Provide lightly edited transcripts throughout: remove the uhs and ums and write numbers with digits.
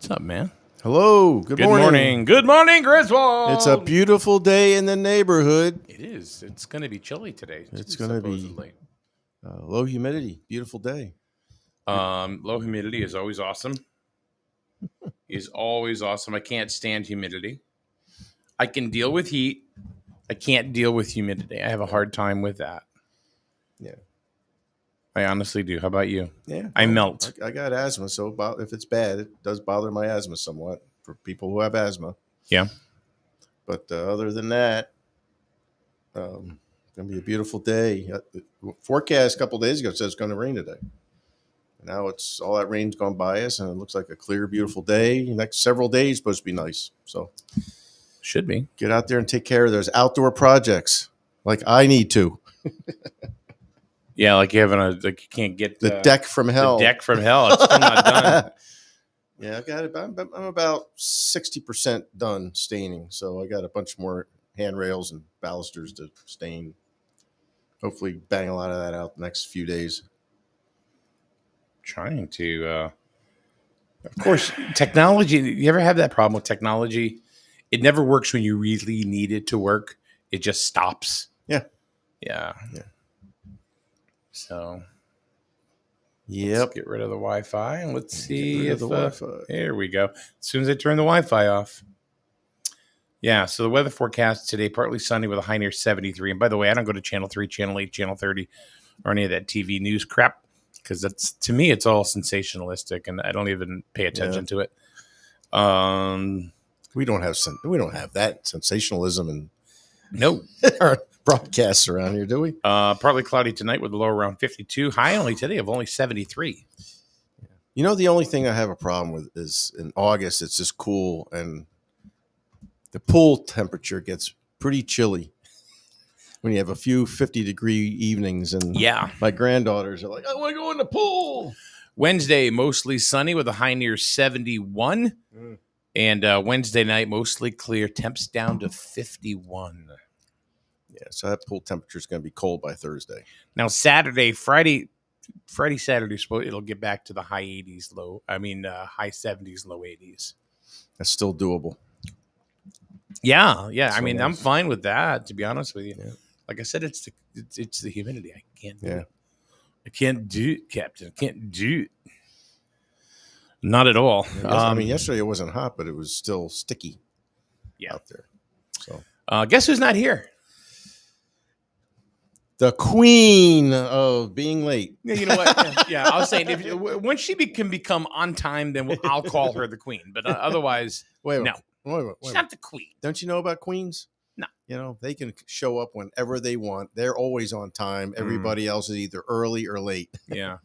What's up, man? Hello. Good morning. Good morning, Griswold. It's a beautiful day in the neighborhood. It is. It's going to be chilly today. It's going to be low humidity. Beautiful day. Low humidity is always awesome. I can't stand humidity. I can deal with heat. I can't deal with humidity. I have a hard time with that. Yeah. I honestly do. How about you? Yeah. I melt. I got asthma, so if it's bad, it does bother my asthma somewhat for people who have asthma. Yeah. But other than that, going to be a beautiful day. Forecast a couple of days ago says it's going to rain today. Now it's all that rain's gone by us, and it looks like a clear, beautiful day. The next several days supposed to be nice. So should be. Get out there and take care of those outdoor projects, like I need to. Yeah, like you you can't get the deck from hell. The deck from hell. It's still not done. Yeah, I got it. I'm about 60% done staining, so I got a bunch more handrails and balusters to stain. Hopefully, bang a lot of that out the next few days. Trying to, of course, technology. You ever have that problem with technology? It never works when you really need it to work. It just stops. Yeah. So, let's get rid of the Wi-Fi and let's see if there we go. As soon as I turn the Wi-Fi off. Yeah, so the weather forecast today, partly sunny with a high near 73. And by the way, I don't go to Channel 3, Channel 8, Channel 30, or any of that TV news crap, because that's, to me, it's all sensationalistic, and I don't even pay attention to it. We don't have that sensationalism and no our broadcasts around here, do we? Partly cloudy tonight with a low around 52. High only today of only 73. You know, the only thing I have a problem with is in August, it's just cool, and the pool temperature gets pretty chilly when you have a few 50-degree evenings. And my granddaughters are like, I want to go in the pool. Wednesday, mostly sunny with a high near 71. And Wednesday night, mostly clear. Temps down to 51. Yeah, so that pool temperature is going to be cold by Thursday. Now, Saturday, Friday, Saturday, it'll get back to the high 80s, high 70s, low 80s. That's still doable. Yeah. So nice. I'm fine with that, to be honest with you. Yeah. Like I said, it's the humidity. I can't do it. I can't do it, Captain. I can't do it. Not at all. Yesterday it wasn't hot, but it was still sticky out there. So, guess who's not here? The queen of being late. Yeah, you know what? Yeah, I was saying, when she can become on time, then I'll call her the queen. But otherwise, no. She's not the queen. Don't you know about queens? No. You know, they can show up whenever they want. They're always on time. Everybody else is either early or late. Yeah.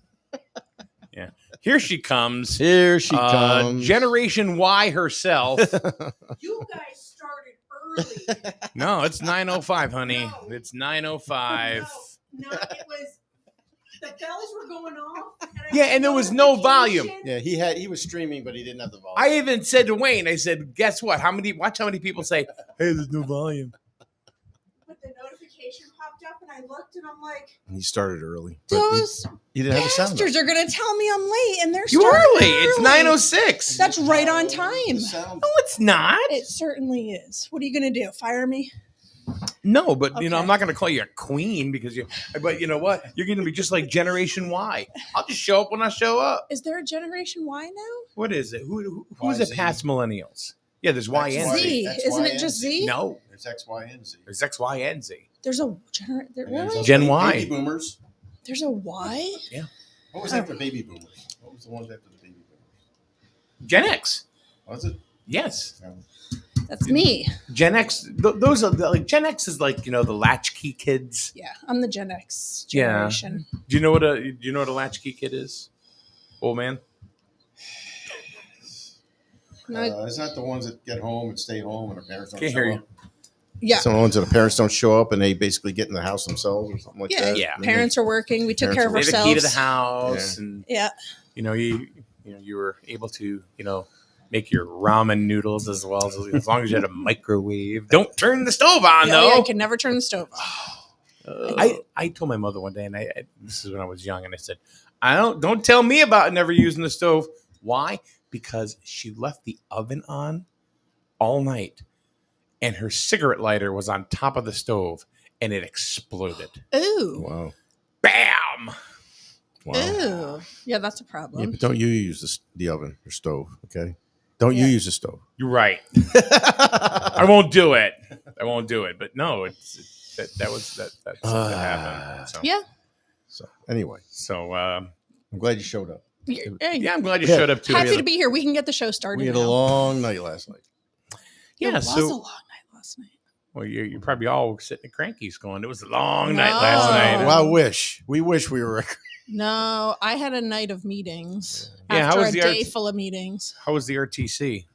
Yeah. Here she comes. Generation Y herself. You guys started early. No, it's 9:05, honey. No. It's 9:05. No, it was. The bells were going off. And there was no volume. Yeah, he was streaming, but he didn't have the volume. I even said to Wayne, I said, guess what? Watch how many people say, hey, there's no volume. But the notification popped up and I looked and I'm like, he started early. Those he didn't have a sound. Bastards are going to tell me I'm late and they're You are late. It's 9:06. That's right on time. No, it's not. It certainly is. What are you going to do? Fire me? No, but I'm not going to call you a queen but you know what? You're going to be just like Generation Y. I'll just show up when I show up. Is there a Generation Y now? What is it? Who's it past millennials? Yeah, there's Y and Z. Isn't it just Z? No. There's X, Y, and Z. There's X, Y, and Z. There's a really? Gen Y. Baby boomers. There's a Y? Yeah. What was after baby boomers? What was the one after the baby boomers? Gen X. Was it? Yes. That's me. Gen X. Those are Gen X is like, the latchkey kids. Yeah, I'm the Gen X generation. Yeah. Do you know what a latchkey kid is? Old man. Is that the ones that get home and stay home and their parents don't show up? Yeah. Some ones that the parents don't show up and they basically get in the house themselves or something like that. Yeah. Parents are working. We took care of ourselves. They have the key to the house. And, you were able to, make your ramen noodles as well as long as you had a microwave. Don't turn the stove on, though. Yeah, I can never turn the stove on. I told my mother one day, and this is when I was young, and I said, don't tell me about never using the stove. Why? because she left the oven on all night and her cigarette lighter was on top of the stove and it exploded. Ooh. Wow. Bam! Wow. Ooh. Yeah, that's a Yeah, problem. but don't you use the oven or stove, okay? Don't you Yeah. use the stove. You're right. I won't do it. But no, that's something that happened. So, Yeah. So anyway, So I'm glad you showed up. Hey, yeah, I'm glad you Yeah. showed up too. happy to be here. We can get the show started. We had a now. long night last night. It Yeah, was a so long night last night. well, you're probably all sitting at Cranky's going, it was a long night No. last night. Well, we wish we were. No, I had a night of meetings Yeah, how after was a the day RT? full of meetings. How was the RTC?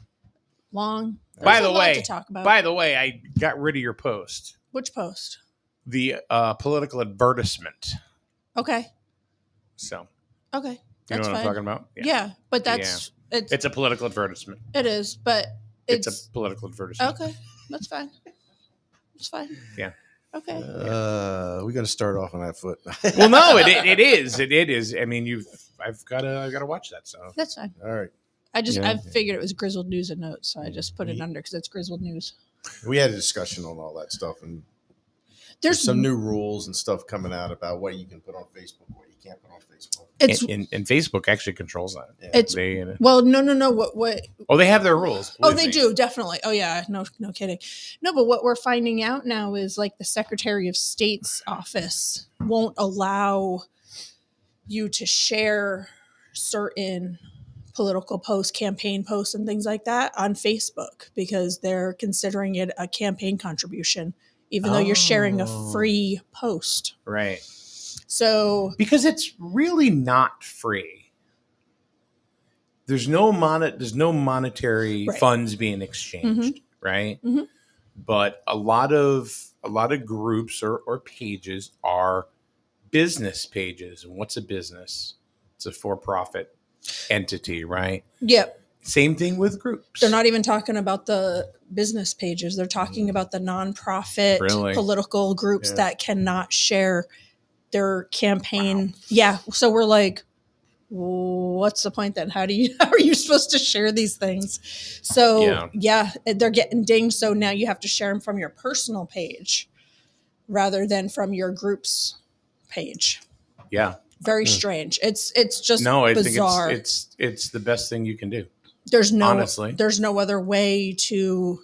Long. By There's the a lot way, to talk about. By the way, I got rid of your post, Which post? the political advertisement. Okay. So Okay. you know That's what fine. I'm talking about? Yeah, but that's It's a political advertisement. it is, but It's it's a political advertisement. okay. That's fine. It's fine. Yeah. Okay. We got to start off on that foot. Well, no, it is. I mean, I've got to watch that. So That's fine. All right. I Yeah. figured it was Grizzled News and Notes, so I just put it under because it's Grizzled News. We had a discussion on all that stuff, and There's some new rules and stuff coming out about what you can put on Facebook, what you can't put on Facebook. It's and Facebook actually controls that. Yeah. it's They well, no. What? they have their rules. Oh, believe they me. do definitely. Oh, yeah. No kidding. No, but what we're finding out now is like the Secretary of State's office won't allow you to share certain political posts, campaign posts, and things like that on Facebook because they're considering it a campaign contribution, even though you're sharing a Oh. free post. Right. So Because it's really not free. There's no monetary Right. funds being exchanged, right? Mhm. But a lot of groups or pages are business pages. And what's a business? It's a for-profit entity, right? yeah, Same thing with groups. they're not even talking about the business pages. They're talking about the nonprofit Really? political groups Yeah. that cannot share their campaign. Yeah. So we're like, what's the point then? How are you supposed to share these things? So yeah, they're getting dinged. So now you have to share them from your personal page rather than from your group's page. Yeah. Very strange. It's just No, I bizarre. think it's the best thing you can do. There's no honestly. there's no other way to.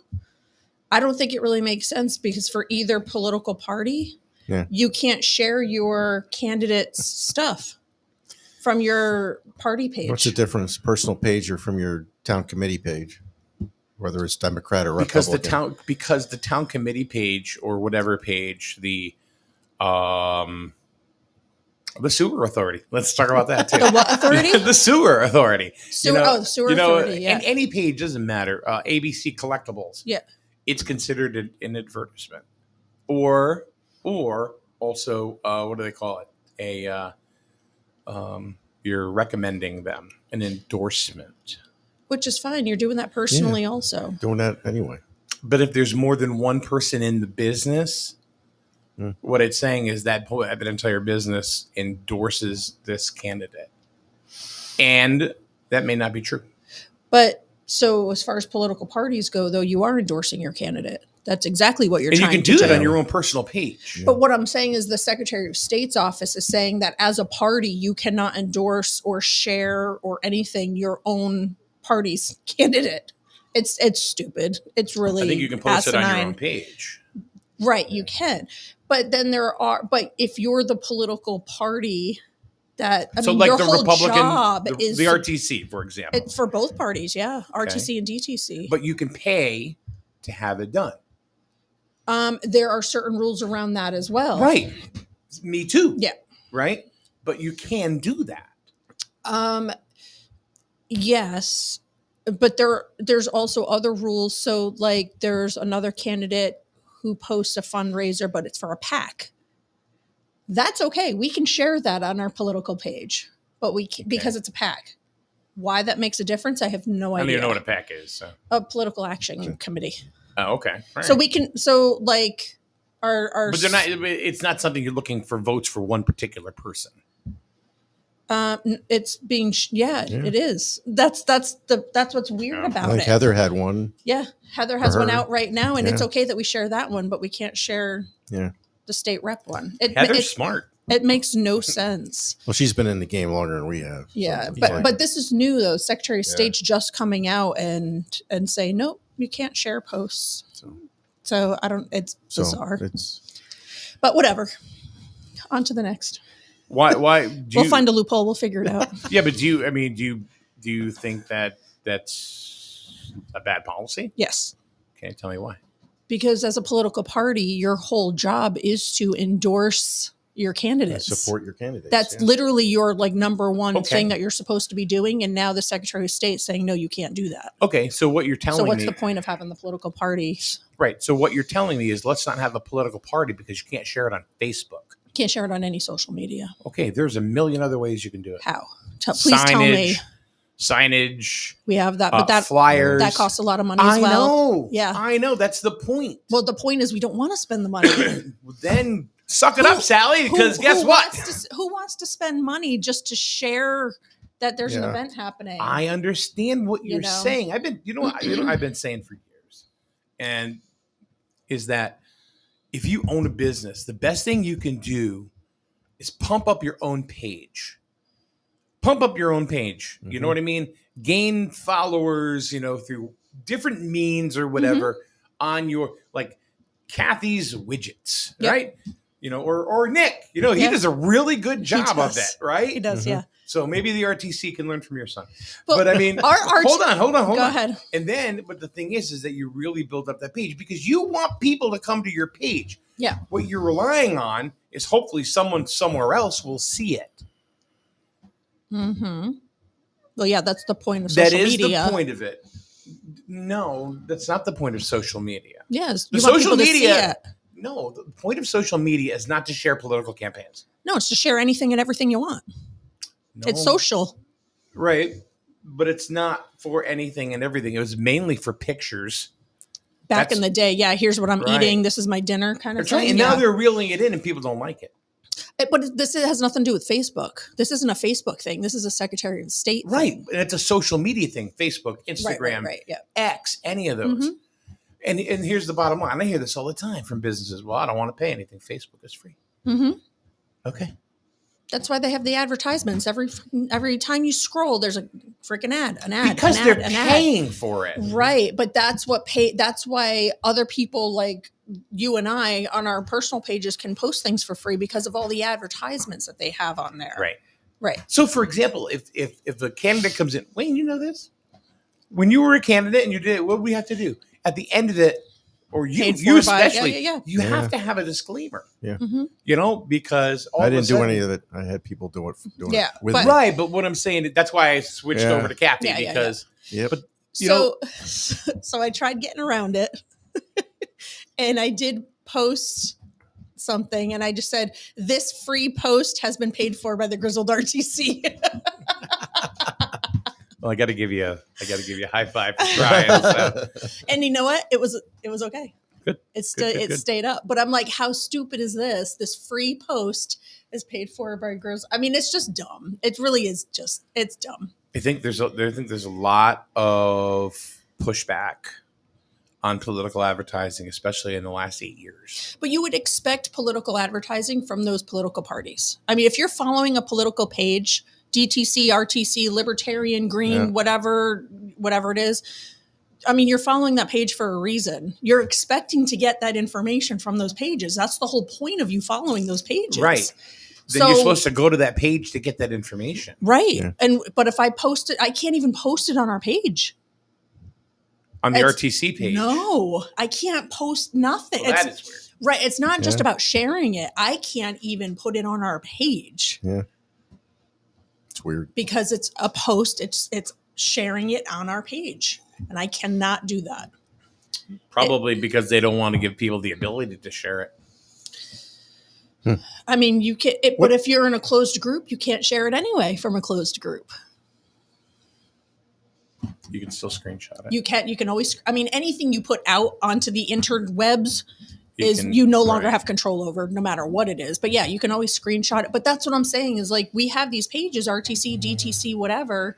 I don't think it really makes sense because for either political party, Yeah. you can't share your candidate's stuff from your party page. What's the difference, personal page or from your town committee page, whether it's Democrat or Because Republican? the town committee page or whatever page, the sewer authority. Let's talk about that too. The what authority? The sewer authority. Sewer, sewer authority. Yeah. And any page doesn't matter. ABC Collectibles. Yeah. It's considered an advertisement, or also what do they call it? You're recommending them an endorsement. Which is fine. You're doing that personally also. Doing that anyway. But if there's more than one person in the business, what it's saying is that entire business endorses this candidate. And that may not be true. But so as far as political parties go, though, you are endorsing your candidate. That's exactly what you're And you trying can do to that on your own personal page. But what I'm saying is the Secretary of State's office is saying that as a party, you cannot endorse or share or anything your own party's candidate. It's stupid. It's really I think you can post it on your asinine. own page. Right, you can. But then but if you're the political party that So mean, like your the whole Republican, job the is RTC, for example. it's for both parties, yeah. RTC and DTC. But you can pay to have it done. There are certain rules around that as well. Right. Me too. Yeah. Right? But you can do that. Yes, but there's also other rules. So like there's another candidate who posts a fundraiser, but it's for a PAC. That's okay. We can share that on our political page, but we can, because it's a PAC. Why that makes a difference, I have no I idea. don't even know what a PAC is. So. A political action committee. Oh, okay. All So right. we can. So like our. But they're not. It's not something you're looking for votes for one particular person. It's being it is. That's what's weird Yeah. I about think it. Heather had one. Yeah, Heather has one her. out right now, and it's Yeah. okay that we share that one, but we can't share Yeah. the state rep one. Heather's smart. It makes no sense. Well, she's been in the game longer than we have. Yeah, so, but this is new though. Secretary of Yeah. State's just coming out and say nope, you can't share posts. So I don't. It's bizarre, but whatever. On to the next. Why? We'll find a loophole. We'll figure it out. Yeah, but do you think that that's a bad policy? Yes. Okay, tell me why. Because as a political party, your whole job is to endorse your candidates. support your candidates. That's literally your like number one Okay. thing that you're supposed to be doing. And now the Secretary of State saying, no, you can't do that. Okay, so what you're telling So what's me, the point of having the political parties? right? So what you're telling me is let's not have a political party because you can't share it on Facebook. You can't share it on any social media. Okay, there's a million other ways you can do it. How? Please tell me. Signage, We have that, but flyers. that costs a lot of money as I well. know. Yeah. I know. That's the point. Well, the point is we don't want to spend the money. Then suck it up, Sally, because guess what? Who wants to spend money just to share that there's an Yeah. event happening? I understand what You you're know? saying. I've been, I've been saying for years, and is that if you own a business, the best thing you can do is pump up your own page. Pump up your own page. You know what I mean? Gain followers, through different means or whatever on your like Kathy's widgets, Yep. right? Or Nick. He Yeah. does a really good job of does. that, right? He does, yeah. So maybe the RTC can learn from your son. But But I mean, our hold on. Go on. ahead. And then, but the thing is that you really build up that page because you want people to come to your page. Yeah. What you're relying on is hopefully someone somewhere else will see it. Mm-hmm. Well, yeah, that's the point of social That is media. the point of it. No, that's not the point of social media. Yes, The you want social people to see media- it. No, the point of social media is not to share political campaigns. No, it's to share anything and everything you want. No. It's social. Right. But it's not for anything and everything. It was mainly for pictures. Back That's- in the day, yeah, here's what I'm Right. eating. This is my dinner kind They're of trying, thing. and now Yeah. they're reeling it in and people don't like it. But this has nothing to do with Facebook. This isn't a Facebook thing. This is a Secretary of State Right. thing. And it's a social media thing. Facebook, Instagram, Right, yeah. X, any of those. Mhm. And here's the bottom line. I hear this all the time from businesses. Well, I don't want to pay anything. Facebook is free. Mm-hmm. Okay. That's why they have the advertisements. Every time you scroll, there's a freaking ad, an ad, Because an they're ad, an ad. paying for it. Right, but that's why other people like you and I on our personal pages can post things for free because of all the advertisements that they have on there. Right. Right. So, for example, if a candidate comes in, Wayne, you know this? When you were a candidate and you did it, what do we have to do? At the end of it, or you Paid for by- especially, yeah. you Yeah. have to have a disclaimer. Mm-hmm. Because all I of a didn't do sudden- any of it. I had people doing Yeah, it with but- me. Right, but what I'm saying, that's why I switched Yeah. over to Kathy Yeah, because Yep. But, you know- So I tried getting around it, and I did post something, and I just said this free post has been paid for by the Grizzled RTC. well, I got to give you a high five for trying. So. And you know what? It was okay. Good. It Good. stayed up. But I'm like, how stupid is this? This free post is paid for by girls. I mean, it's just dumb. It really is it's dumb. I think there's a lot of pushback on political advertising, especially in the last 8 years. But you would expect political advertising from those political parties. I mean, if you're following a political page, DTC, RTC, Libertarian, Green, Yeah. whatever it is, I mean, you're following that page for a reason. You're expecting to get that information from those pages. That's the whole point of you following those pages. Right. Then you're supposed to go to that page to get that information. Right. Yeah. But if I post it, I can't even post it on our page. On the It's- RTC page. No, I can't post nothing. Well, that is weird. Right. It's not just Yeah. about sharing it. I can't even put it on our page It's weird. because it's a post. It's sharing it on our page. And I cannot do that. Probably because they don't want to give people the ability to share it. I mean, you can, but if you're in a closed group, you can't share it anyway from a closed group. You can still screenshot it. You can always, I mean, anything you put out onto the interwebs, you no longer right. have control over, no matter what it is. But yeah, you can always screenshot it. But that's what I'm saying is like we have these pages, RTC, DTC, whatever.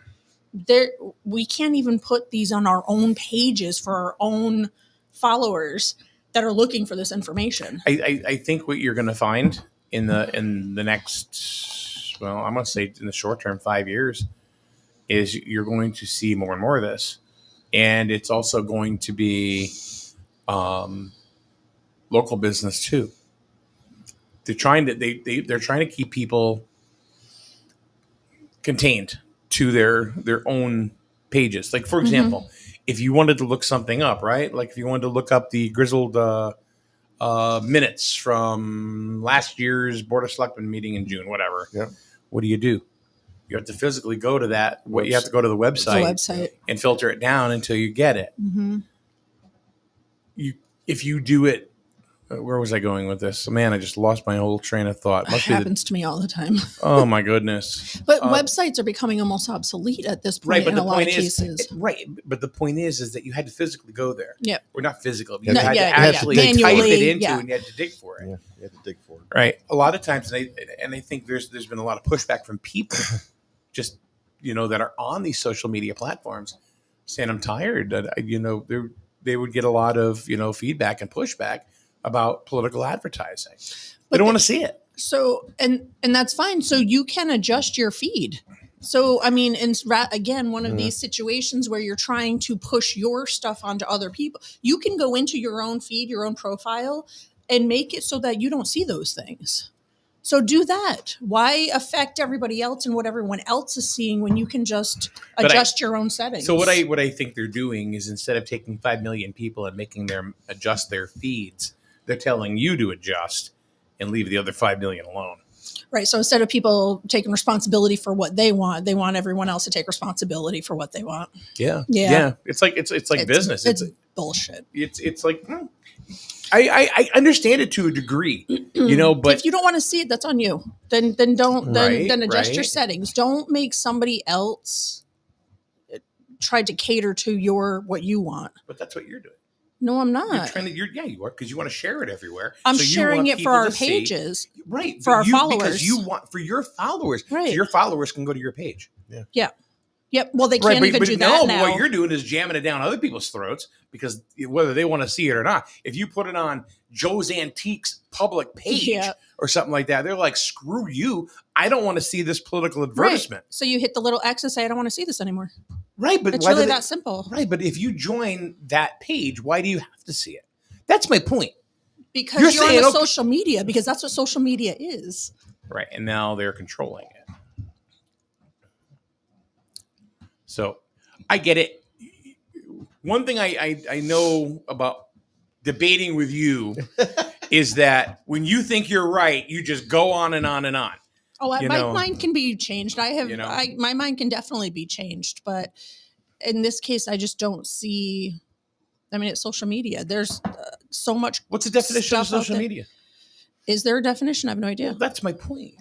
We can't even put these on our own pages for our own followers that are looking for this information. I think what you're going to find in the next, well, I'm going to say in the short term, 5 years, is you're going to see more and more of this, and it's also going to be local business too. They're trying to keep people contained to their own pages. Like, for example, if you wanted to look something up, right? Like if you wanted to look up the grizzled minutes from last year's Board of Selectmen meeting in June, whatever. Yeah. What do? You have to physically go to that. You have to go to the website and filter it down until you get it. Mm-hmm. If you do it, where was I going with this? Man, I just lost my whole train of thought. It happens to me all the time. Oh my goodness! But websites are becoming almost obsolete at this point in a lot of cases. Right, but the point is that you had to physically go there. Yep. Or not physically. You No, had yeah, to actually type manually, it into yeah. and you had to dig for it. Yeah, you had to dig for it. Right. A lot of times, and I think there's been a lot of pushback from people, just that are on these social media platforms, saying I'm tired. That they would get a lot of feedback and pushback about political advertising. They don't want to see it. So and that's fine. So you can adjust your feed. So I mean, again, one of these situations where you're trying to push your stuff onto other people, you can go into your own feed, your own profile, and make it so that you don't see those things. So do that. Why affect everybody else and what everyone else is seeing when you can just adjust your own settings? So what I think they're doing is, instead of taking 5 million people and making them adjust their feeds, they're telling you to adjust and leave the other 5 million alone. Right. So instead of people taking responsibility for what they want everyone else to take responsibility for what they want. Yeah. Yeah. Yeah. It's like business. It's bullshit. It's like I understand it to a degree, but if you don't want to see it, that's on you. Then adjust your right. settings. Don't make somebody else try to cater to what you want. But that's what you're doing. No, I'm You're not. trying to, you are, because you want to share it everywhere. I'm So you sharing want it for people our to see- pages. right? for our followers. because you want for your followers. Right. So your followers can go to your page. Yeah. Yep. Well, they can't even do that now. What you're doing is jamming it down other people's throats, because whether they want to see it or not, if you put it on Joe's Antiques public page or something like that, they're like, screw you. I don't want to see this political advertisement. Right. So you hit the little X and say, I don't want to see this anymore. Right. But It's really that simple. Right. But if you join that page, why do you have to see it? That's my point. Because You're you're saying, on okay. social media, because that's what social media is. Right. And now they're controlling it. So I get it. One thing I know about debating with you is that when you think you're right, you just go on and on and on. Oh, my mind can be changed. My mind can definitely be changed. But in this case, I just don't see. I mean, it's social media. There's so much. What's the definition of stuff out social there. media? Is there a definition? I have no idea. Well, that's my point.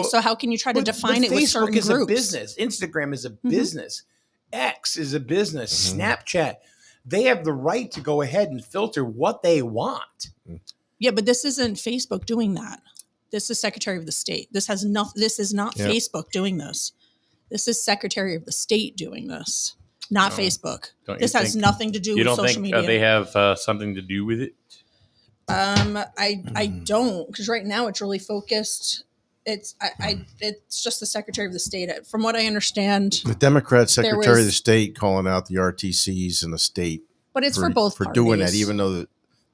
So how can you try to define it with certain Facebook is groups? a business. Instagram is a business. X is a business. Snapchat. They have the right to go ahead and filter what they want. Yeah, but this isn't Facebook doing that. This is Secretary of the State. This is not Facebook doing this. This is Secretary of the State doing this, not Facebook. This has nothing to do with social media. They have something to do with it? I don't, because right now it's really focused. It's just the Secretary of the State. From what I understand, The Democrat Secretary of the State calling out the RTCs in the state, but it's for both for parties. doing that, even though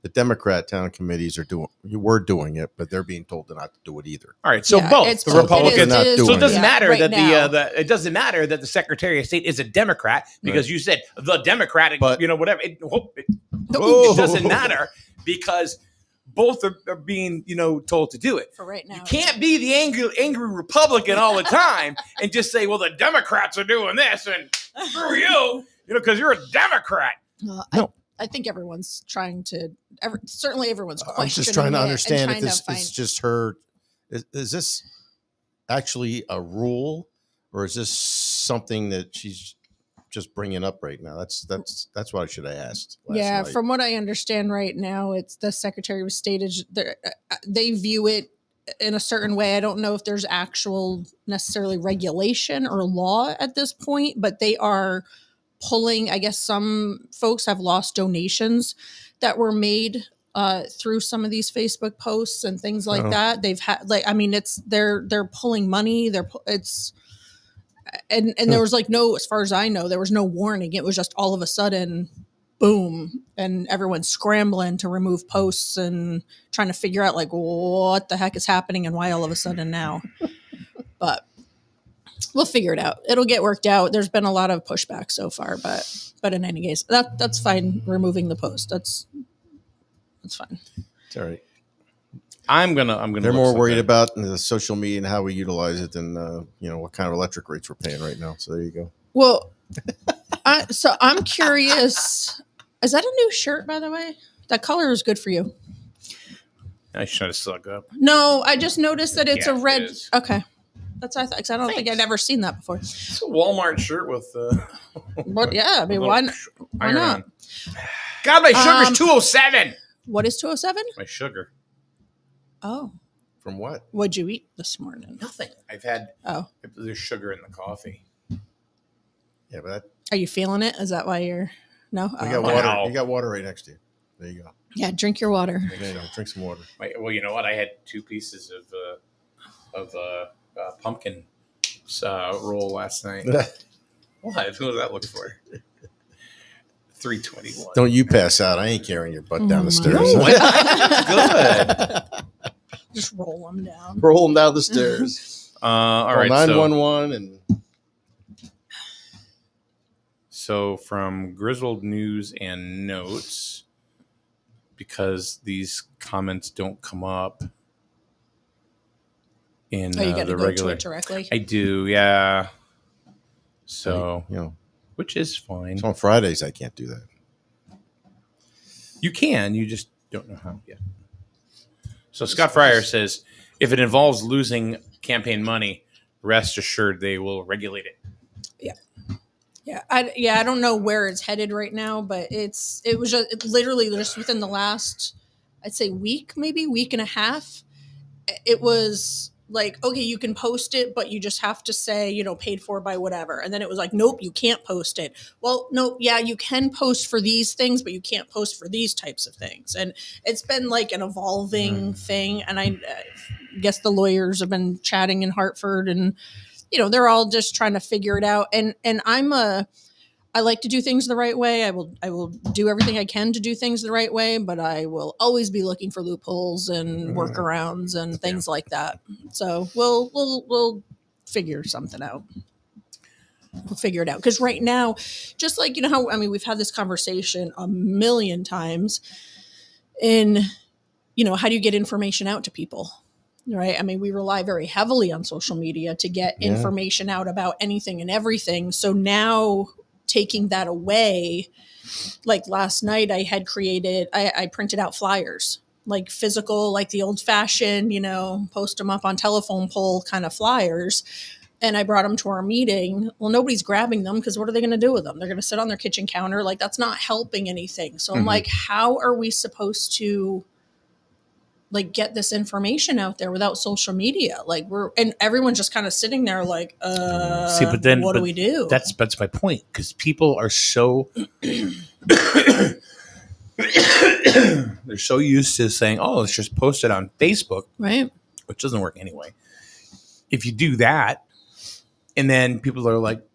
the Democrat town committees were doing it, but they're being told not to do it either. All right, so both the both. Republicans. It is So it doesn't Yeah, matter right that now. it doesn't matter that the Secretary of State is a Democrat, because you said the Democratic, But- whatever. It doesn't matter, because both are being told to do it. For right now, You can't be the angry Republican all the time and just say, well, the Democrats are doing this and screw you, because you're a Democrat. No. I think everyone's trying to. Certainly, everyone's questioning. I'm just trying to it and understand if trying to this find- is just her. Is this actually a rule, or is this something that she's just bringing up right now. That's what I should have asked. Last Yeah, night. from what I understand right now, it's the Secretary of State is they view it in a certain way. I don't know if there's actual necessarily regulation or law at this point, but they are pulling. I guess some folks have lost donations that were made through some of these Facebook posts and things like that. They've had they're pulling money. And there was no, as far as I know, there was no warning. It was just all of a sudden, boom, and everyone's scrambling to remove posts and trying to figure out what the heck is happening and why all of a sudden now. But we'll figure it out. It'll get worked out. There's been a lot of pushback so far, but in any case, that's fine. Removing the post, that's fine. It's all right. I'm gonna. They're more worried about the social media and how we utilize it than what kind of electric rates we're paying right now. So there you go. Well, so I'm curious. Is that a new shirt, by the way? That color is good for you. I should have suck up. No, I just noticed that it's Yeah, a red. it is. Okay, that's what I thought. 'Cause I don't think I'd ever seen that before. It's a Walmart shirt with. But yeah, I mean, why not? God, my sugar's 207. What is 207? My sugar. Oh, From what? what'd you eat this morning? Nothing. I've had. Oh, There's sugar in the coffee. Yeah, but are you feeling it? Is that why you're? No. you got Wow. water. You got water right next to you. There you go. Yeah, drink your water. Drink some water. Well, you know what? I had 2 pieces of pumpkin roll last night. What? Who was that look for? 321. Don't you pass out? I ain't carrying your butt down the stairs. Good. Just roll them down. Roll them down the stairs. All right. 911 and. So from Grizzled News and Notes, because these comments don't come up in Oh, you got to the go regular. to it directly. I do, yeah. So, which is fine. So on Fridays, I can't do that. You can, you just don't know how yet. So Scott Fryer says, if it involves losing campaign money, rest assured they will regulate it. I don't know where it's headed right now, but it was literally just within the last, I'd say week and a half. It was like, okay, you can post it, but you just have to say, paid for by whatever. And then it was like, nope, you can't post it. Well, no, yeah, you can post for these things, but you can't post for these types of things. And it's been like an evolving thing. And I guess the lawyers have been chatting in Hartford and, they're all just trying to figure it out. And I like to do things the right way. I will do everything I can to do things the right way, but I will always be looking for loopholes and workarounds and things like that. So we'll figure something out. We'll figure it out. Because right now, just like, we've had this conversation a million times in, how do you get information out to people? Right. I mean, we rely very heavily on social media to get information out about anything and everything. So now taking that away, like last night I had created, I printed out flyers, like physical, like the old fashioned, post them up on telephone pole kind of flyers. And I brought them to our meeting. Well, nobody's grabbing them because what are they going to do with them? They're going to sit on their kitchen counter. Like that's not helping anything. So I'm like, how are we supposed to get this information out there without social media? And everyone's just kind of sitting there like, See, but then what do we do? That's my point, because people are so they're so used to saying, "Oh, let's just post it on Facebook," right? Which doesn't work anyway. If you do that, and then people are like,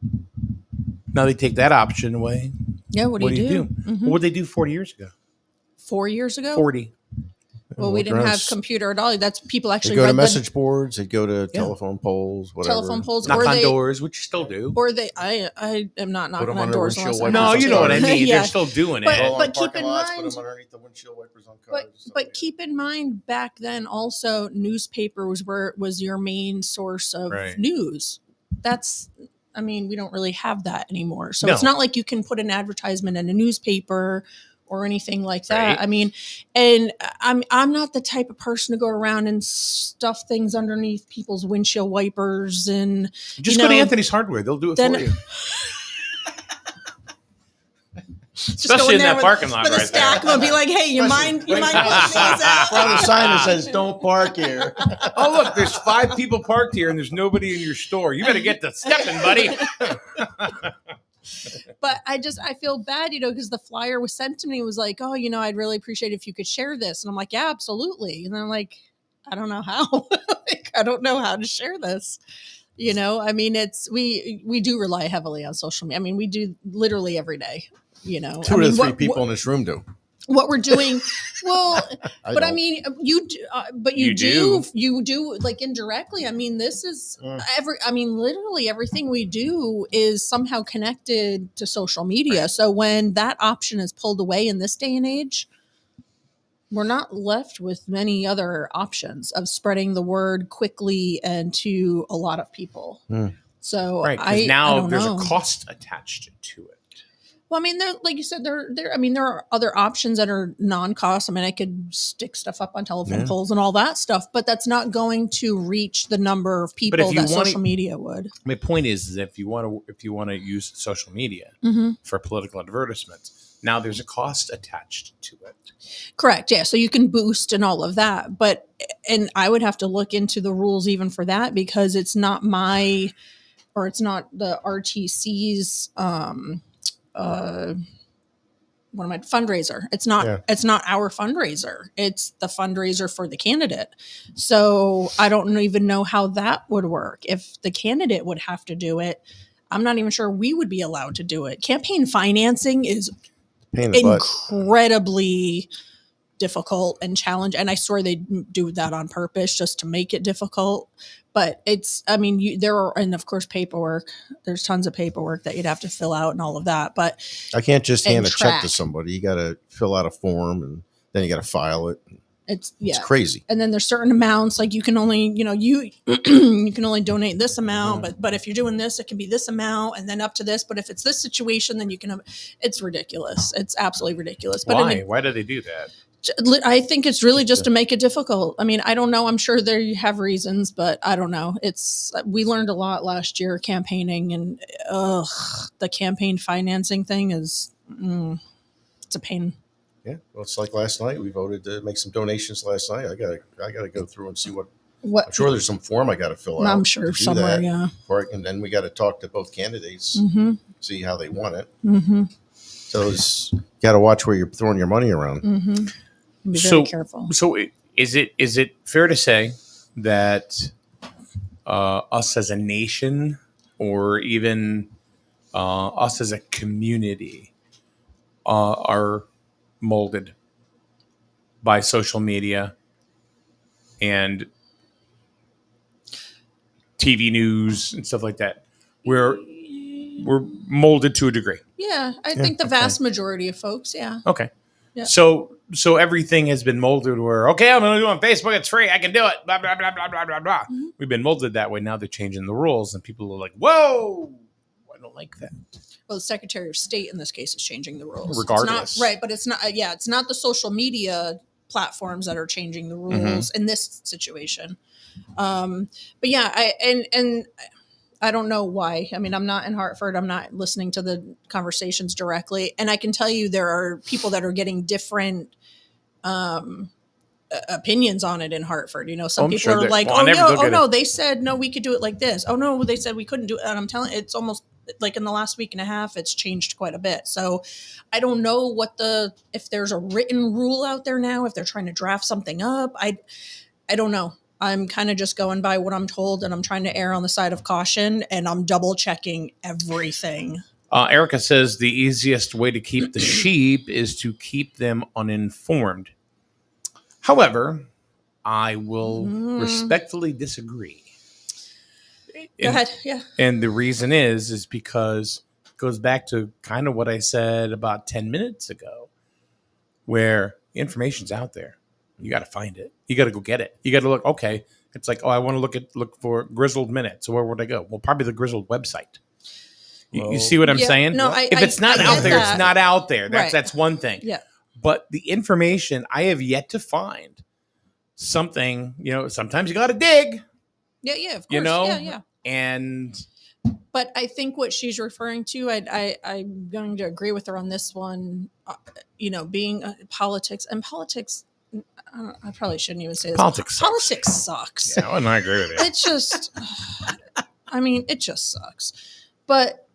now they take that option away. Yeah, what do you do? Mm-hmm. What did they do 40 years ago? 4 years ago? 40. Well, we didn't have computer at all. That's people actually They go to message boards. They go to telephone poles. Whatever. Telephone poles. Knock on doors, which you still do. Or I am not knocking on doors. No, you know what I mean. They're still doing it. But keep in mind, put them underneath the windshield wipers on cars. But keep in mind, back then also newspaper was your main source of news. We don't really have that anymore. So it's not like you can put an advertisement in a newspaper or anything like that. Right. I mean, and I'm not the type of person to go around and stuff things underneath people's windshield wipers and just go to Anthony's Hardware. They'll do it for you. Especially in that parking lot with a right stack there. and be like, "Hey, you mind putting these out?" Front of the sign that says "Don't park here." Oh, look, there's 5 people parked here and there's nobody in your store. You better get to stepping, buddy. But I feel bad, because the flyer was sent to me, was like, "Oh, I'd really appreciate if you could share this." And I'm like, "Yeah, absolutely." And I'm like, I don't know how. I don't know how to share this. I mean, we do rely heavily on social media. I mean, we do literally every day. 2 to 3 people in this room do. What we're doing, well, I but I don't. mean, you do, but you do like indirectly. I mean, this is literally everything we do is somehow connected to social media. So when that option is pulled away in this day and age, we're not left with many other options of spreading the word quickly and to a lot of people. So Right, because now I don't there's know. a cost attached to it. Well, I mean, like you said, there are other options that are non-cost. I mean, I could stick stuff up on telephone poles and all that stuff, but that's not going to reach the number of people that social media would. My point is if you want to use social media for political advertisements, now there's a cost attached to it. Correct. Yeah. So you can boost and all of that, and I would have to look into the rules even for that, because it's not the RTC's, fundraiser. It's not our fundraiser. It's the fundraiser for the candidate. So I don't even know how that would work. If the candidate would have to do it, I'm not even sure we would be allowed to do it. Campaign financing is incredibly difficult and challenging. And I swear they do that on purpose just to make it difficult. But and of course paperwork. There's tons of paperwork that you'd have to fill out and all of that. But I can't just hand a check to somebody. You got to fill out a form and then you got to file it. It's crazy. And then there's certain amounts, like you can only, you can only donate this amount, but if you're doing this, it can be this amount and then up to this. But if it's this situation, then you can, it's ridiculous. It's absolutely ridiculous. But why do they do that? I think it's really just to make it difficult. I mean, I don't know. I'm sure they have reasons, but I don't know. We learned a lot last year campaigning, and the campaign financing thing is, it's a pain. Yeah, well, it's like last night. We voted to make some donations last night. I gotta go through and see what. I'm sure there's some form I got to fill out. I'm sure somewhere, yeah. And then we got to talk to both candidates, see how they want it. So you got to watch where you're throwing your money around. Be very careful. So is it fair to say that us as a nation, or even us as a community, are molded by social media and TV news and stuff like that? We're molded to a degree. Yeah, I think the vast majority of folks, yeah. Okay. Yeah. So everything has been molded where, okay, I'm going to do it on Facebook. It's free. I can do it. Blah, blah, blah, blah, blah, blah, blah. We've been molded that way. Now they're changing the rules and people are like, whoa, I don't like that. Well, the Secretary of State in this case is changing the rules. Regardless. It's not, right, but it's not, it's not the social media platforms that are changing the rules in this situation. But yeah, I don't know why. I mean, I'm not in Hartford. I'm not listening to the conversations directly. And I can tell you there are people that are getting different opinions on it in Hartford. Some people are like, no, they said, no, we could do it like this. Oh, no, they said we couldn't do it. And I'm telling you, it's almost like in the last week and a half, it's changed quite a bit. So I don't know if there's a written rule out there now, if they're trying to draft something up. I don't know. I'm kind of just going by what I'm told, and I'm trying to err on the side of caution, and I'm double checking everything. Erica says the easiest way to keep the sheep is to keep them uninformed. However, I will respectfully disagree. Go ahead. Yeah. And the reason is because it goes back to kind of what I said about 10 minutes ago, where information's out there. You got to find it. You got to go get it. You got to look. Okay, it's like, I want to look for Grizzled Minute. So where would I go? Well, probably the Grizzled website. You see what I'm saying? No, if it's not out there, it's not out there. That's one thing. Yeah. But the information, I have yet to find something. Sometimes you got to dig. Yeah, of course. Yeah. And But I think what she's referring to, I'm going to agree with her on this one. Being politics, I probably shouldn't even say this. Politics sucks. Politics sucks. Yeah, and I agree with you. It just, it just sucks. But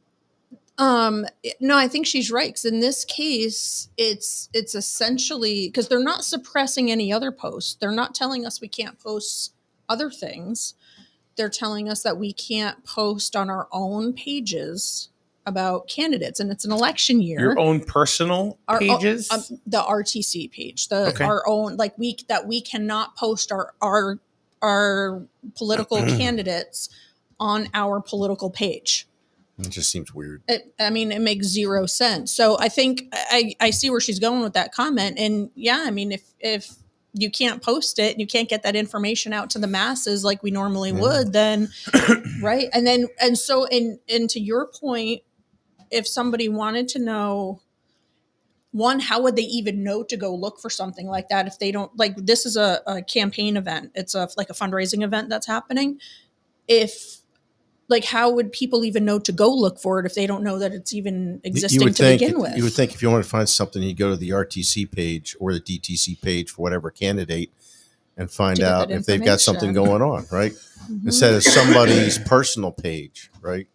no, I think she's right. Because in this case, it's essentially because they're not suppressing any other posts. They're not telling us we can't post other things. They're telling us that we can't post on our own pages about candidates, and it's an election year. Your own personal pages? The RTC page, Okay. our own, like we cannot post our political candidates on our political page. It just seems weird. It makes zero sense. So I think I see where she's going with that comment. And yeah, if you can't post it and you can't get that information out to the masses like we normally would, then right. And so to your point, if somebody wanted to know, one, how would they even know to go look for something like that if they don't, like, this is a campaign event. It's like a fundraising event that's happening. How would people even know to go look for it if they don't know that it's even existing to begin with? You would think if you want to find something, you go to the RTC page or the DTC page for whatever candidate and find out if they've got something going on, right? Mm-hmm. Instead of somebody's personal page, right?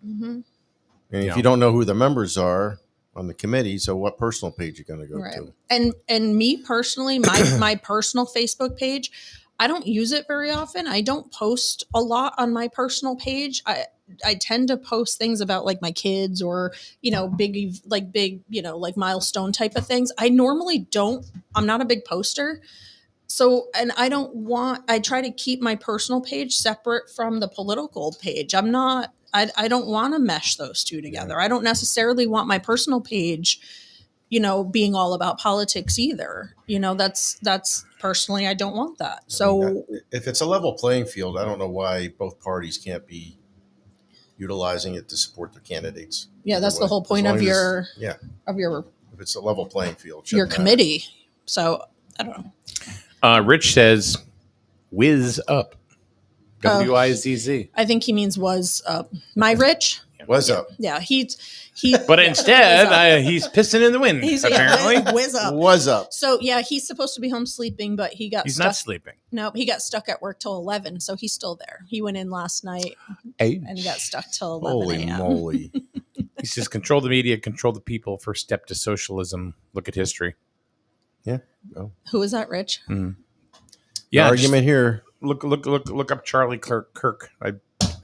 Mm-hmm. And if you don't know who the members are on the committee, so what personal page are you going to go Right. to? And me personally, my personal Facebook page, I don't use it very often. I don't post a lot on my personal page. I tend to post things about like my kids or, big, like milestone type of things. I normally don't. I'm not a big poster. So, and I try to keep my personal page separate from the political page. I don't want to mesh those two together. Yeah. I don't necessarily want my personal page, being all about politics either. That's personally, I don't want that. So if it's a level playing field, I don't know why both parties can't be utilizing it to support their candidates. Yeah, that's the whole point of your if it's a level playing field, your committee. So I don't know. Rich says, "Whiz up." WIZZ. I think he means was up. My Rich? Was up. Yeah, he. But instead, he's pissing in the wind. Apparently, whiz up. Was up. So yeah, he's supposed to be home sleeping, but he's not sleeping. No, he got stuck at work till 11, so he's still there. He went in last night and he got stuck till 11 Holy a.m. moly! He says, "Control the media, control the people. First step to socialism. Look at history." Yeah. Oh. Who is that, Rich? Mm. Yeah. Argument here. Look up Charlie Kirk.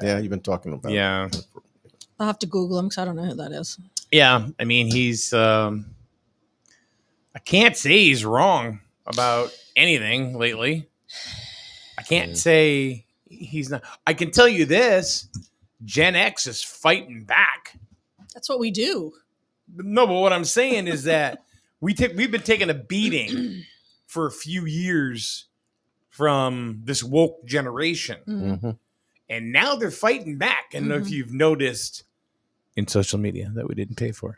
You've been talking about. Yeah. I'll have to Google him because I don't know who that is. Yeah, he's. I can't say he's wrong about anything lately. I can't say he's not. I can tell you this: Gen X is fighting back. That's what we do. No, but what I'm saying is that we've been taking a beating for a few years from this woke generation. Mm-hmm. And now they're fighting back. I don't know if you've noticed in social media that we didn't pay for.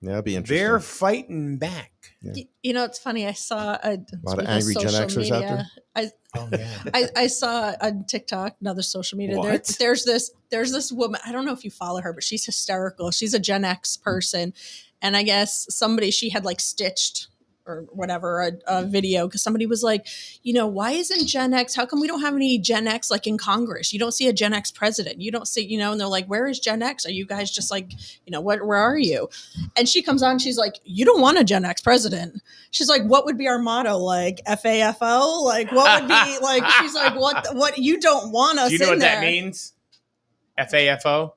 That'd be interesting. They're fighting back. Yeah. It's funny. I saw a lot of angry Gen Xers out there. I saw on TikTok, another social media. There's this woman. I don't know if you follow her, but she's hysterical. She's a Gen X person, and I guess she had like stitched or whatever a video because somebody was like, why isn't Gen X? How come we don't have any Gen X like in Congress? You don't see a Gen X president. You don't see, and they're like, where is Gen X? Are you guys just like, where are you? And she comes on, she's like, you don't want a Gen X president. She's like, what would be our motto? Like FAFO? Like what would be like? She's like, what? You don't want us. Do you know in what there. that means? FAFO.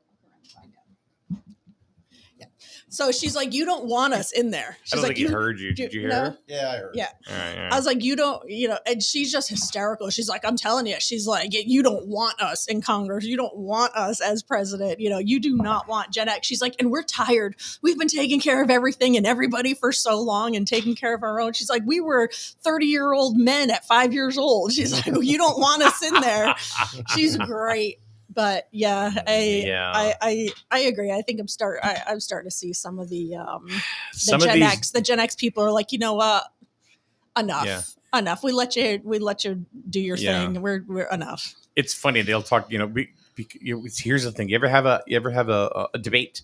So she's like, you don't want us in there. She's I don't like, think he heard you. Did you hear her? Yeah, I heard. Yeah. Right. I was like, you don't, and she's just hysterical. She's like, I'm telling you, she's like, you don't want us in Congress. You don't want us as president. You do not want Gen X. She's like, and we're tired. We've been taking care of everything and everybody for so long and taking care of our own. She's like, we were 30-year-old men at 5 years old. She's like, you don't want us in there. She's great. But I agree. I think I'm starting to see some of the Gen X people are like, enough. Yeah. enough. We let you do your Yeah. thing. We're enough. It's funny. They'll talk, here's the thing. You ever have a debate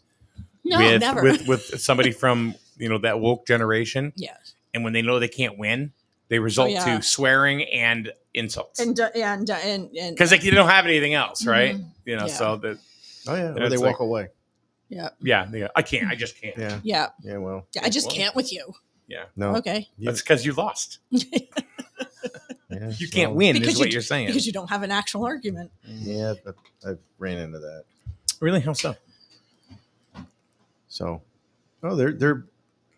No, with, never. with somebody from, that woke generation? Yeah. And when they know they can't win, they resort yeah. to swearing and insults. And Because they don't have anything else, right? Mhm. Yeah. Yeah. Oh yeah, or It's they like- walk away. yeah. yeah, I can't. I just can't. Yeah, Yeah. yeah. Well, Yeah. I just Well, can't with you. no, Okay. That's because you lost. yeah, You can't well, win, Because is what you're saying. Because you don't have an actual argument. Yeah, but I've ran into that. Really? How so? So, their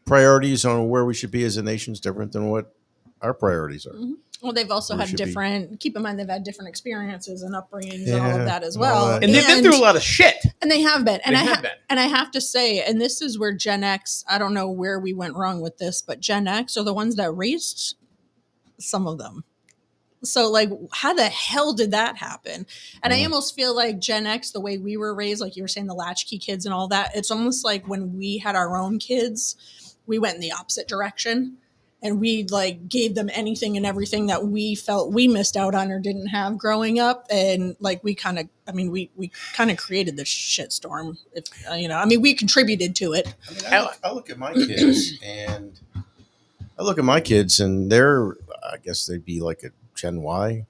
priorities on where we should be as a nation is different than what our priorities are. Well, they've also Where had should be. different. Keep in mind, they've had different experiences and upbringings and all Yeah, of that as all well. that. And they've been through a lot of shit. And they have been. And They I have been. And I have to say, and this is where Gen X. I don't know where we went wrong with this, but Gen X are the ones that raised some of them. So, like, how the hell did that happen? And I almost feel like Gen X, the way we were raised, like you were saying, the latchkey kids and all that, it's almost like when we had our own kids, we went in the opposite direction. And we like gave them anything and everything that we felt we missed out on or didn't have growing up. And like we kind of, we kind of created this shitstorm. If we contributed to it. I mean, I look at my kids and they're, I guess they'd be like a Gen Y.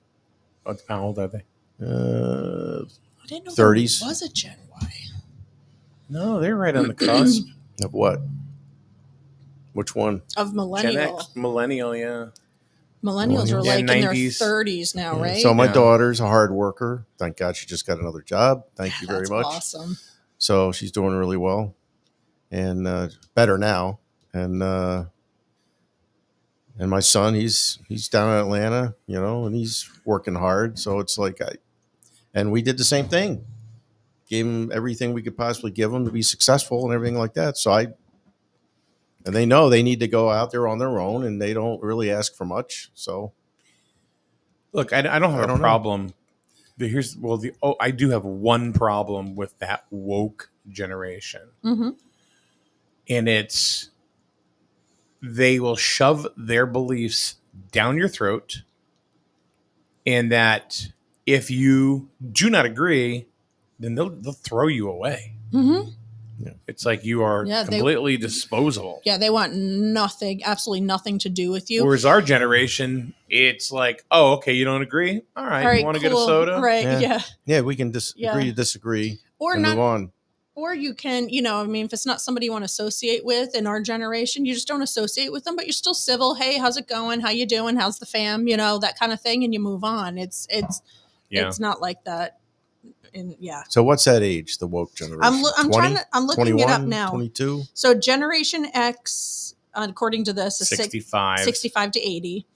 How old are they? I didn't know 30s. there was a Gen Y. No, they're right on the cusp. Of what? Which one? Of Gen millennial. X, millennial, yeah. Millennials are Yeah, like in their 90s. 30s now, Yeah. right? So my Yeah. daughter's a hard worker. Thank God she just got another job. Thank you very That's much. awesome. So she's doing really well, and better now. And my son, he's down in Atlanta, and he's working hard. So it's like and we did the same thing. Gave him everything we could possibly give him to be successful and everything like that. And they know they need to go out there on their own, and they don't really ask for much. So Look, I don't have I a don't know. problem. I do have one problem with that woke generation. Mm-hmm. And it's they will shove their beliefs down your throat, and that if you do not agree, then they'll throw you away. Mm-hmm. It's like you are Yeah, completely disposable. Yeah, they want nothing, absolutely nothing to do with you. Whereas our generation, it's like, oh, okay, you don't agree? All right, All right, you want to get a cool. soda? Right, Yeah. yeah. we can Yeah. agree to disagree Or and not, move on. or you can, if it's not somebody you want to associate with in our generation, you just don't associate with them, but you're still civil. Hey, how's it going? How you doing? How's the fam? That kind of thing, and you move on. It's Yeah. It's not like that. So what's that age? The woke generation. I'm looking 21, it up now. 22. So Generation X, according to this, is 65. 65 to 80.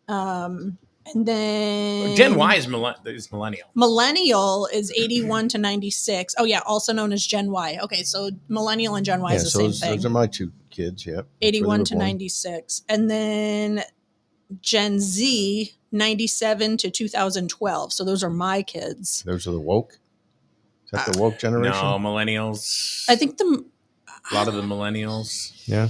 Mm-hmm. And then Gen Y is millennial. Millennial is 81 to 96. Oh yeah, also known as Gen Y. Okay, so Millennial and Gen Y is the so same those thing. are my two kids. Yep. 81 Where to they were born. 96. And then Gen Z, 97 to 2012. So those are my kids. Those are the woke. Is that the woke generation? No, millennials. I think a lot of the millennials. Yeah.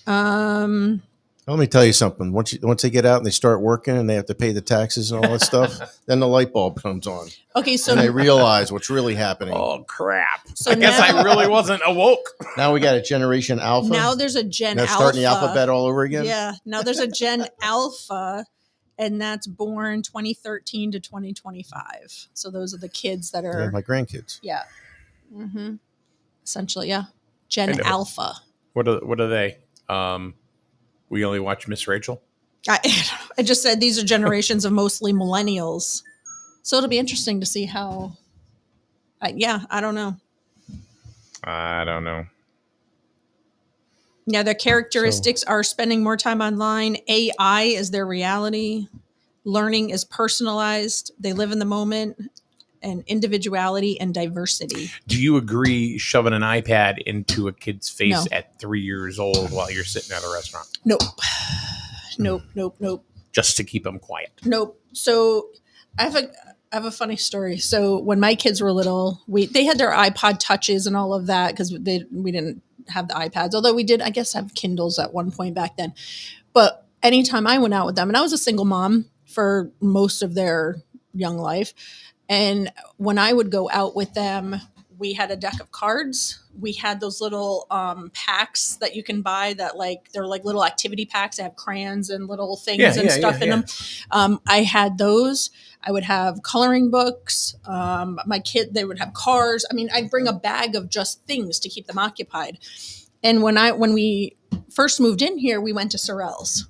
um Let me tell you something. Once they get out and they start working and they have to pay the taxes and all that stuff, then the light bulb comes on okay, so and they realize what's really happening. Oh crap! So I guess now- I really wasn't awoke. Now we got a generation alpha. now there's a Gen They're Alpha. starting the alphabet all over again. Yeah. Now there's a Gen Alpha, and that's born 2013 to 2025. So those are the kids that Yeah, are, my grandkids. yeah. Mm-hmm. Essentially, yeah. Gen I know. Alpha. What are they? We only watch Miss Rachel. I just said these are generations of mostly millennials. So it'll be interesting to see how. I don't know. I don't know. Yeah, their characteristics are spending more time online. AI is their reality. Learning is personalized. They live in the moment, and individuality and diversity. Do you agree shoving an iPad into a kid's face No. at 3 years old while you're sitting at a restaurant Nope. Nope. just to keep them quiet? Nope. So I have a funny story. So when my kids were little, they had their iPod touches and all of that because we didn't have the iPads. Although we did, I guess, have Kindles at one point back then. But anytime I went out with them, and I was a single mom for most of their young life, and when I would go out with them, we had a deck of cards. We had those little packs that you can buy that like they're like little activity packs that have crayons and little things and stuff in them. I had those. I would have coloring books. My kid, they would have cars. I mean, I'd bring a bag of just things to keep them occupied. And when we first moved in here, we went to Sorrells.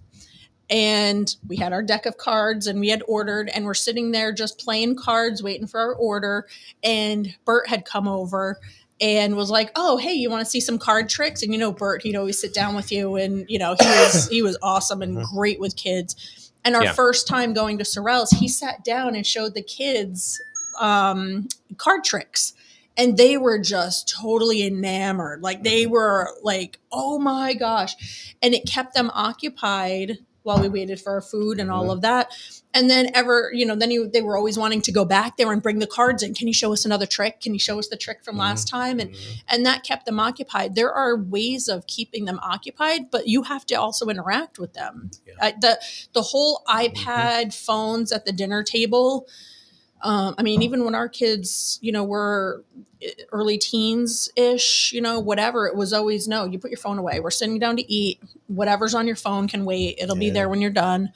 And we had our deck of cards and we had ordered and we're sitting there just playing cards, waiting for our order. And Bert had come over and was like, "Oh, hey, you want to see some card tricks?" And Bert, he'd always sit down with you, and he was awesome and great with kids. And our first time going to Sorrells, he sat down and showed the kids card tricks. And they were just totally enamored. Like they were like, "Oh my gosh." And it kept them occupied while we waited for our food and all of that. And then they were always wanting to go back there and bring the cards in. "Can you show us another trick? Can you show us the trick from last time?" And that kept them occupied. There are ways of keeping them occupied, but you have to also interact with them. The whole iPad, phones at the dinner table. I mean, even when our kids, were early teens ish, whatever, it was always, "No, you put your phone away. We're sitting down to eat. Whatever's on your phone can wait. It'll be there when you're done."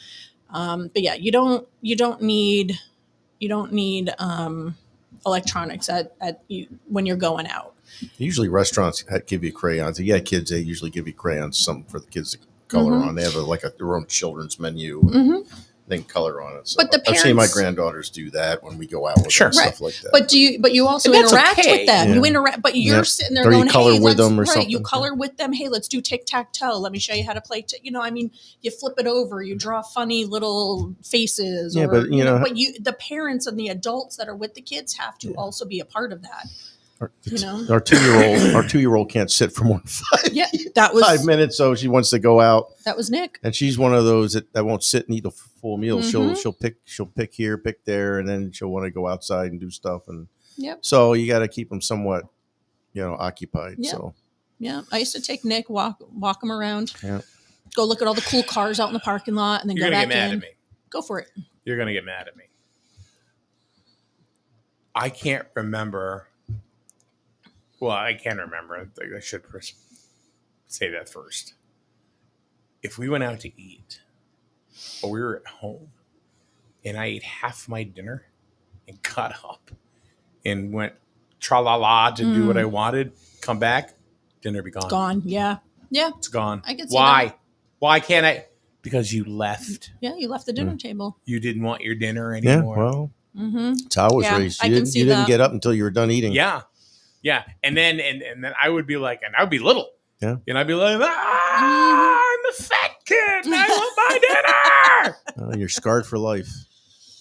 But yeah, you don't need electronics when you're going out. Usually restaurants give you crayons. If you got kids, they usually give you crayons, something for the kids to color on. They have their own children's menu. They can color on it. So But the I've seen my parents- granddaughters do that when we go out with them, Sure. stuff like that. But you also And that's interact okay. with them. Yeah. You interact, but you're sitting there Or you going, color "Hey, with them or right." You something. color with them. "Hey, let's do tic-tac-toe. Let me show you how to play." I mean, you flip it over. You draw funny little faces. Yeah, or, but, but the parents and the adults that are with the kids have to also be a part of that. Our 2-year-old can't sit for more than 5 Yeah, that was 5 minutes, so she wants to go out. That was Nick. And she's one of those that won't sit and eat a full meal. She'll pick here, pick there, and then she'll want to go outside and do stuff. And so you got to keep them somewhat, occupied. Yep. So Yeah, I used to take Nick, walk him around, Yeah. go look at all the cool cars out in the parking lot, and then You're go gonna back get mad in. at me. Go for it. You're gonna get mad at me. I can't remember. Well, I can remember. I should say that first. If we went out to eat, or we were at home, and I ate half my dinner, and got up, and went tra la la to do what I wanted, come back, dinner be gone. Gone. Yeah. It's gone. I can see Why? that. Why can't I? Because you left. Yeah, you left the dinner table. You didn't want your dinner yeah, anymore. well, Mm-hmm. that's how I was Yeah, raised. I You can didn't, see you didn't that. get up until you were done eating. Yeah. Yeah. And then I would be like, and I would be little. Yeah. And I'd be like, I'm a fat kid. And I want my dinner. You're scarred for life.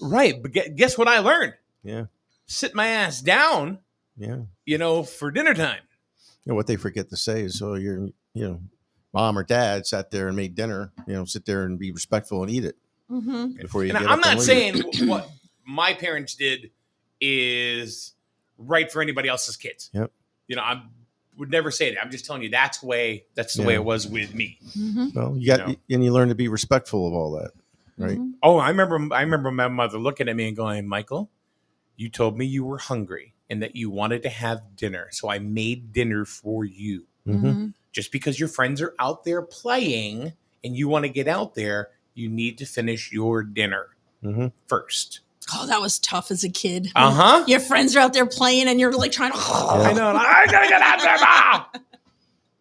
Right. But guess what I learned? Yeah, Sit my ass down, yeah. for dinner time. What they forget to say is, so mom or dad sat there and made dinner. Sit there and be respectful and eat it Mm-hmm. before you And get I'm up and not leave. saying what my parents did is right for anybody else's kids. Yep. I would never say that. I'm just telling you that's the way it was with me. Mm-hmm. Well, you got and you learn to be respectful of all that, right? Mm-hmm. Oh, I remember my mother looking at me and going, "Michael, you told me you were hungry and that you wanted to have dinner. So I made dinner for you. Mm-hmm. Just because your friends are out there playing and you want to get out there, you need to finish your dinner Mm-hmm. first." Oh, that was tough as a kid. Uh-huh. Your friends are out there playing, and you're like trying to. I know. I gotta get out there, Mom.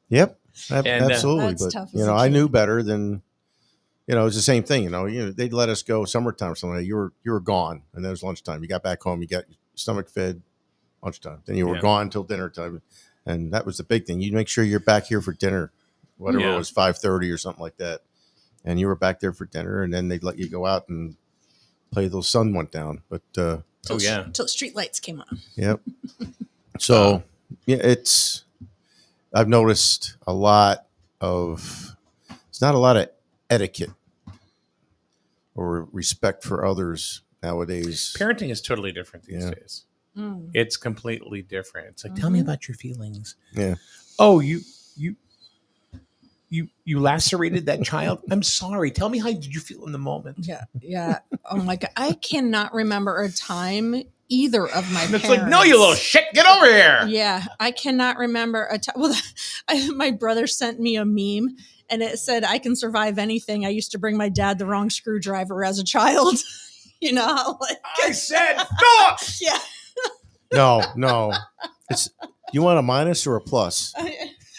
Yep, And, absolutely. That's But tough as a I kid. knew better than. It's the same thing. They'd let us go summertime or something. You were gone, and then it was lunchtime. You got back home, you got your stomach fed, lunchtime. Then you were Yeah. gone until dinner time, and that was the big thing. You make sure you're back here for dinner, whatever Yeah. it was, 5:30 or something like that, and you were back there for dinner, and then they'd let you go out and play till the sun went down. But Oh, yeah. Till street lights came on. yep. So I've noticed a lot of. It's not a lot of etiquette or respect for others nowadays. Parenting is totally different these Yeah. days. Mm. It's completely different. It's like, tell me Mhm. about your feelings. Yeah. Oh, you you lacerated that child. I'm sorry. Tell me, how did you feel in the moment? Yeah. Oh my God. I cannot remember a time either of my It's parents. like, no, you little shit, get over here. Yeah. I cannot remember a time. Well, my brother sent me a meme and it said, I can survive anything. I used to bring my dad the wrong screwdriver as a child. You know how, like, I said, stop. yeah. No. It's, you want a minus or a plus?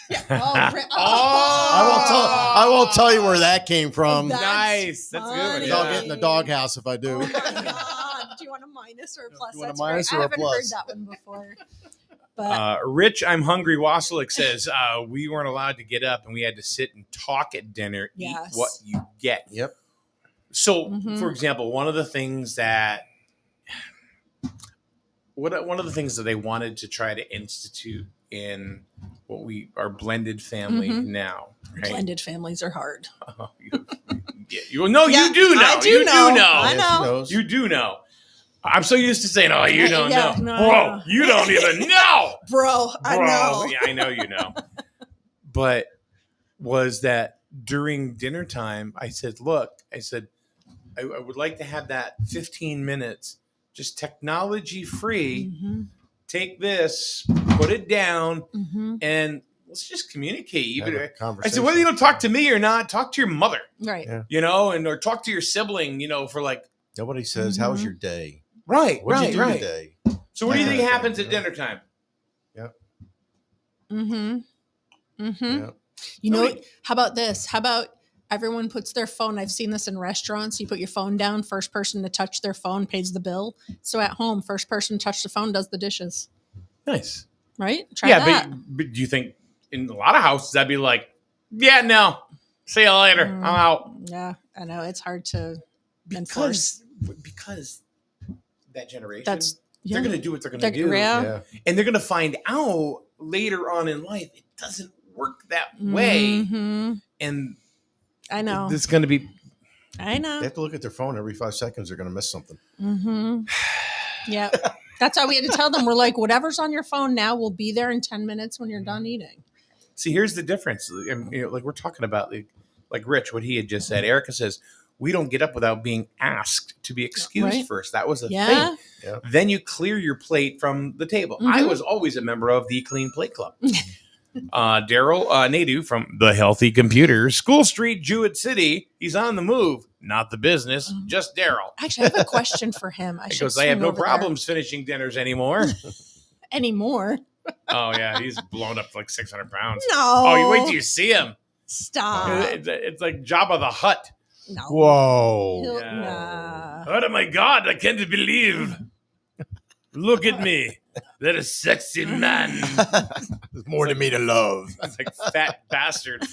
Yeah. I won't tell you where that came from. That's Nice. That's funny. good. I'll get in the doghouse if I do. Oh my God. Do you want a minus or a plus? You want a That's minus great. or I a haven't plus? heard that one before. But Rich, I'm hungry. Wasilic says we weren't allowed to get up and we had to sit and talk at dinner. Yes. Eat what you get. Yep. So, Mhm. for example, one of the things that they wanted to try to institute in what we are blended family Mhm. now. Right? blended families are hard. Oh, you know. Yeah, You do know. I do you know. do know. I Yes, know. he knows. You do know. I'm so used to saying, "Oh, you don't Yeah, know, no, I bro. know. You don't even know, Bro, I bro." know. Yeah, I know you know. But was that during dinner time? I said, "Look," I would like to have that 15 minutes, just technology free. Mhm, Take this, put it down, mhm. and let's just communicate. Have a I conversation. said, whether you don't talk to me or not, talk to your mother, Right. Yeah. or talk to your sibling, for like, Nobody says, "How was Mhm. your day? right, What'd you do right. today?" So what do you That think kind of happens thing, at you know? dinner time? Mm-hmm. Mm-hmm. Yeah. You know, Nobody- how about this? How about everyone puts their phone? I've seen this in restaurants. You put your phone down, first person to touch their phone pays the bill. So at home, first person to touch the phone does the dishes. Nice. Right? Try Yeah, that. but do you think in a lot of houses that'd be like, yeah, no, see you later, Mm. I'm out. Yeah, I know. It's hard to enforce. Because that generation, That's they're going to do what they're going to do. Yeah. Yeah. And they're going to find out later on in life, it doesn't work that way. Mhm. And I know. there's going to be, I know. They have to look at their phone every 5 seconds. They're going to miss something. Mm-hmm. Yeah. That's why we had to tell them, we're like, whatever's on your phone now will be there in 10 minutes when you're done eating. see, here's the difference. Like we're talking about, like Rich, what he had just said. Erica says, we don't get up without being asked to be excused Right. first. That was a Yeah. thing. Yeah. Then you clear your plate from the table. I Mhm. was always a member of the Clean Plate Club. Daryl Nadu from the Healthy Computer, School Street, Jewett City. He's on the move, not the business, just Daryl. Actually, I have a question for him. He goes, I have no problems finishing dinners anymore. anymore. Oh, yeah. He's blown up to like 600 pounds. No. Oh, you wait till you see him. Stop. It's like Jabba the Hutt. No. Whoa. He'll- Yeah. Nah. Oh my God, I can't believe. Look at me. That is sexy man. There's more to me to love. It's like fat bastard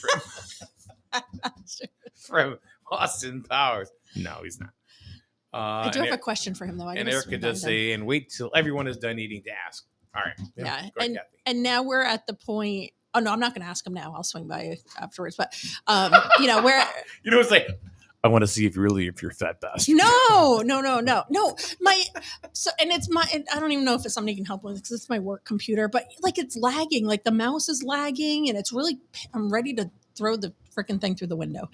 from Austin Powers. No, he's not. I do have a question for him, though. And Erica does say, and wait till everyone is done eating to ask. All right. Yeah. Go ahead, Kathy. And now we're at the point. Oh, no, I'm not going to ask him now. I'll swing by afterwards. But, where. You know, it's like, I want to see if you're fat bastard. No. And I don't even know if it's something you can help with because it's my work computer, but like it's lagging, like the mouse is lagging and it's really, I'm ready to throw the freaking thing through the window.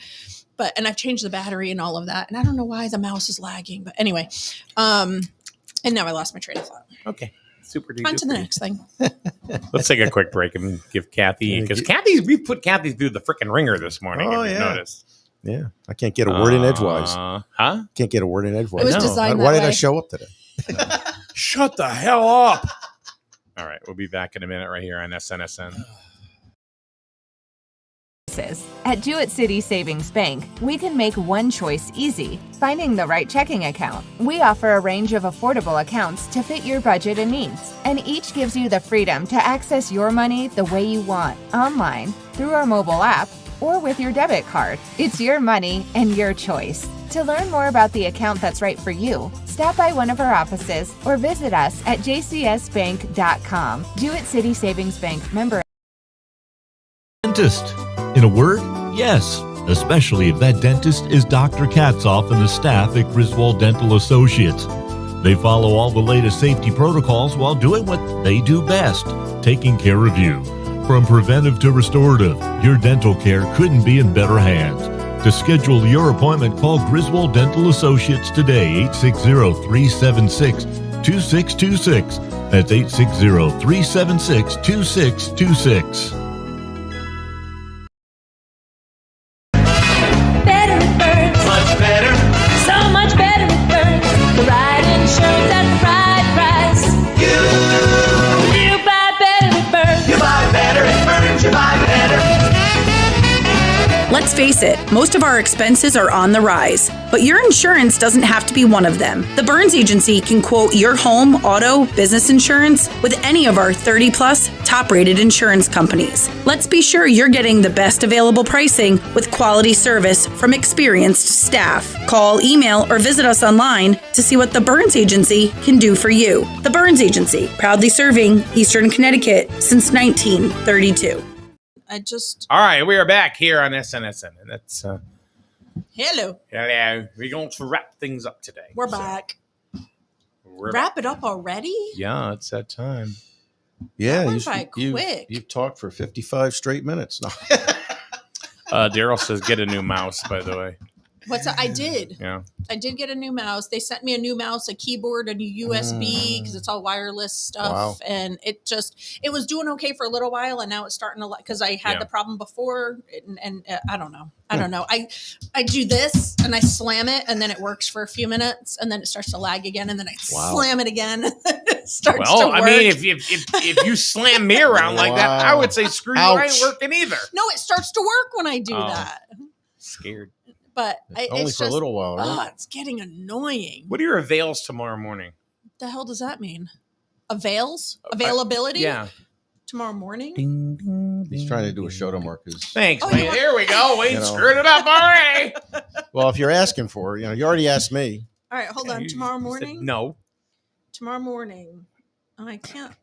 And I've changed the battery and all of that. And I don't know why the mouse is lagging, but anyway. And now I lost my train of thought. Okay. Super duper. On to the next thing. Let's take a quick break and give Kathy, because we put Kathy through the freaking ringer this morning. Oh, if you yeah. noticed. Yeah. I can't get a word in edgewise. Huh? Can't get a word in edgewise. It was No. designed Why that did I way. show up today? Shut the hell up. All right. We'll be back in a minute right here on SNSN. At Jewett City Savings Bank, we can make one choice easy, finding the right checking account. We offer a range of affordable accounts to fit your budget and needs, and each gives you the freedom to access your money the way you want, online, through our mobile app, or with your debit card. It's your money and your choice. To learn more about the account that's right for you, stop by one of our offices or visit us at jcsbank.com. Jewett City Savings Bank, member. Dentist. In a word, yes, especially if that dentist is Dr. Katzoff and the staff at Griswold Dental Associates. They follow all the latest safety protocols while doing what they do best, taking care of you. From preventive to restorative, your dental care couldn't be in better hands. To schedule your appointment, call Griswold Dental Associates today, 860-376-2626. That's 860-376-2626. Better it burns. Much better. So much better it burns. The right insurance at the right price. You buy better it burns. You buy better it burns. You buy better. Let's face it, most of our expenses are on the rise, but your insurance doesn't have to be one of them. The Burns Agency can quote your home, auto, business insurance with any of our 30-plus top-rated insurance companies. Let's be sure you're getting the best available pricing with quality service from experienced staff. Call, email, or visit us online to see what the Burns Agency can do for you. The Burns Agency, proudly serving Eastern Connecticut since 1932. All right, we are back here on SNSN, and that's Hello. hello. We're going to wrap things up today. We're back. We're Wrap it up already? Yeah, it's that time. Yeah, That went by quick. you've talked for 55 straight minutes. No. Daryl says get a new mouse, by the way. What's that? I did. Yeah. I did get a new mouse. They sent me a new mouse, a keyboard, a new USB because it's all wireless stuff. Wow. And it was doing okay for a little while, and now it's starting to because I had the problem before, and I don't know. I do this and I slam it, and then it works for a few minutes, and then it starts to lag again, and then I slam it again. It starts to work. I mean, if you slam me around like that, I would say screw you. I ain't working either. No, it starts to work when I do that. Scared. But Only it's for just, a little while, right? Oh, it's getting annoying. What are your avails tomorrow morning? What the hell does that mean? Availability? Yeah. Tomorrow morning? Ding, ding, He's trying to do a show to Marcus. Thanks, Oh, Wayne. There we go. Wayne screwed it up already. Well, if you're asking for it, you already asked me. All right, hold on. Tomorrow morning? No. Tomorrow morning. Oh, I can't.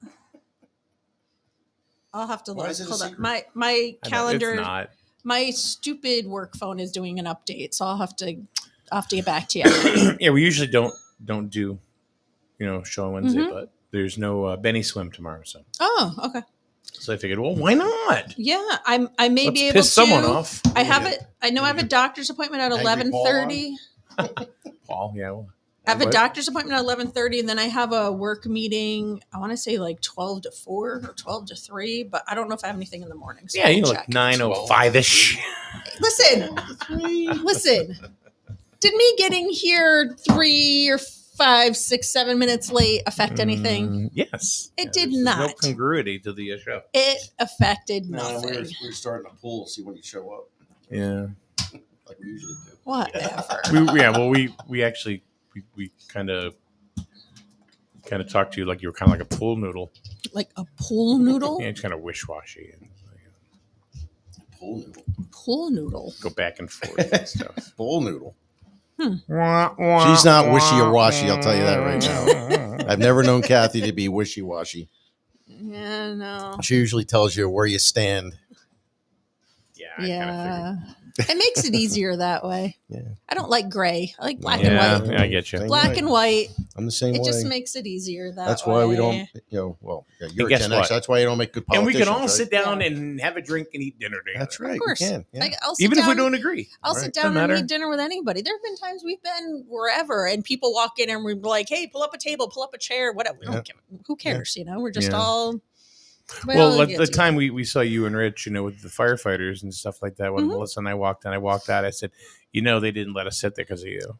I'll have to look. is it a Hold on. secret? My calendar. It's not. My stupid work phone is doing an update, so I'll have to get back to you. Yeah, we usually don't do, show on Wednesday, but there's no Benny swim tomorrow, so. Oh, okay. So I figured, well, why not? Yeah, I may be able piss to. someone off. I have it. I know I have a doctor's appointment at 11:30. Paul, yeah. Well, I have a doctor's appointment at 11:30, and then I have a work meeting. I want to say like 12 to 4 or 12 to 3, but I don't know if I have anything in the morning. So yeah, like 9:05ish. Listen. Did me getting here 3 or 5, 6, 7 minutes late affect anything? Yes. It did there's not. No congruity to the show. It affected No, nothing. we're starting to pull, see when you show up, Yeah. like we usually do. Whatever. We actually we kind of talked to you like you were kind of like a pool noodle. Like a pool noodle? Yeah, it's kind of wish-washy. And, Pool noodle. Pool noodle. go back and forth and stuff. Pool noodle. She's She's not wishy-washy, I'll tell you that right now. I've never known Kathy to be wishy-washy. Yeah, no. She usually tells you where you stand. Yeah. I kinda figured. It makes it eeasier that way. Yeah. I don't like gray. I like black Yeah, and white. yeah, I get you. Same Black way. and white. I'm the same It way. just makes it easier that That's way. why we don't, you're a guess Gen X. what? That's why you don't make good And we politicians. can all right? sit down and have a drink and eat dinner together. That's right. Of course. We can. Yeah. Like, I'll sit Even if we down- don't agree. I'll Right. sit Doesn't down and matter. eat dinner with anybody. There have been times we've been wherever and people walk in and we're like, hey, pull up a table, pull up a chair, whatever. We don't give who cares, We're just Yeah. all Well, get the to. time we saw you and Rich, with the firefighters and stuff like that, when Melissa and I walked in, I walked out, I said, they didn't let us sit there because of you.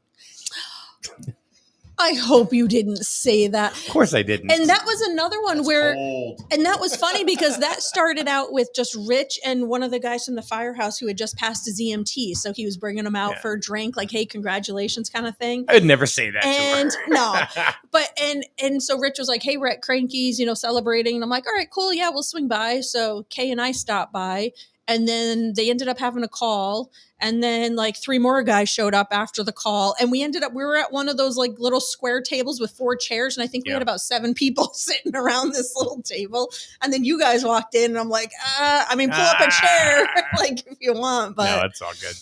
I hope you didn't say that. Of course I didn't. And that was another one where Cold. and that was funny because that started out with just Rich and one of the guys from the firehouse who had just passed his EMT. So he was bringing them out for a drink, like, hey, congratulations kind of thing. I would never say that And to her. no, but and so Rich was like, hey, we're at Cranky's, celebrating. And I'm like, all right, cool. Yeah, we'll swing by. So Kay and I stopped by. And then they ended up having a call. And then like 3 more guys showed up after the call. And we were at one of those like little square tables with 4 chairs. And I think we had about 7 people sitting around this little table. And then you guys walked in and I'm like, pull up a chair like if you want. But no, it's all good.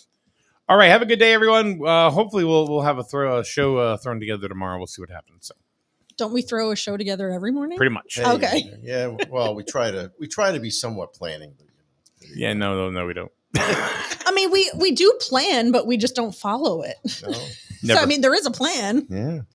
All right. Have a good day, everyone. Hopefully we'll have a show thrown together tomorrow. We'll see what happens. So. Don't we throw a show together every morning? Pretty much. Hey, Okay. Yeah. Well, we try to be somewhat planning. Yeah, no, we don't. I mean, we do plan, but we just don't follow it. No. So I mean, there is a plan. Yeah.